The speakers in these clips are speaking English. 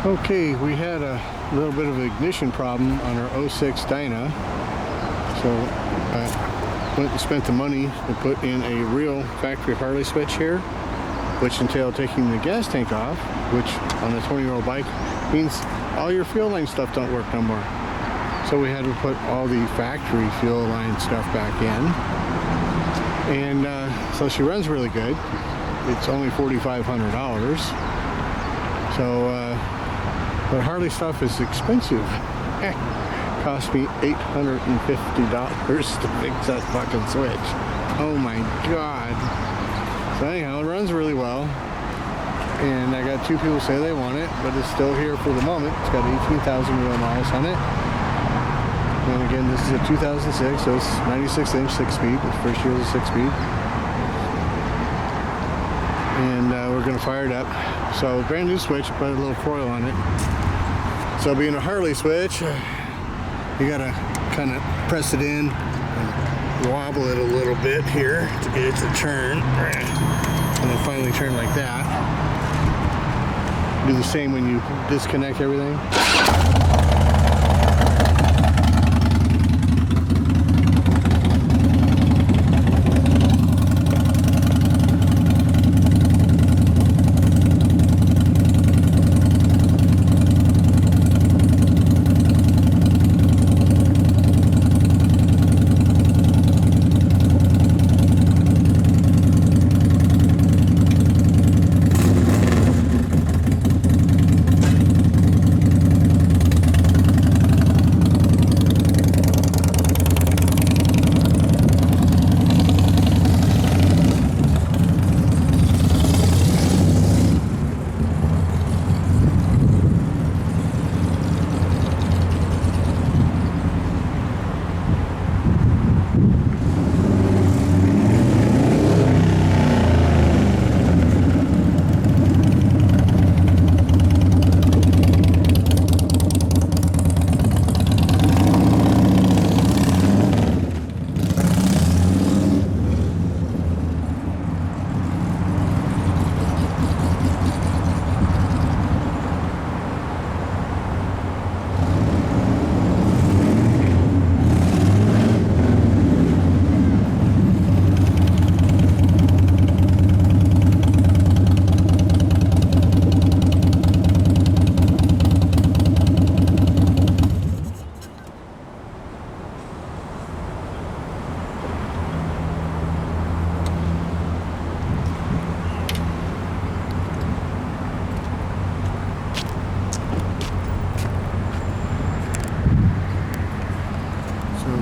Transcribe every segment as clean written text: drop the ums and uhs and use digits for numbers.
Okay, we had a little bit of an ignition problem on our '06 Dyna, so I went and spent the money to put in a real factory Harley switch here, which entailed taking the gas tank off, which on a 20-year-old bike means all your fuel line stuff don't work no more. So we had to put all the factory fuel line stuff back in, and so she runs really good. It's only $4,500. So but Harley stuff is expensive. Cost me $850 to fix that fucking switch. Oh my god. So anyhow, it runs really well. And I got two people say they want it, but it's still here for the moment. It's got 18,000 real miles on it. And again, this is a 2006, so it's 96-inch 6-speed. The first year was a 6-speed. And we're going to fire it up. So brand new switch, put a little foil on it. So being a Harley switch, you gotta kind of press it in and wobble it a little bit here to get it to turn, and then finally turn like that. Do the same when you disconnect everything.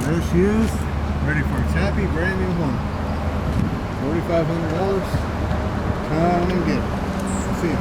There she is, ready for its happy brand new home. $4,500. Come and get it. See ya.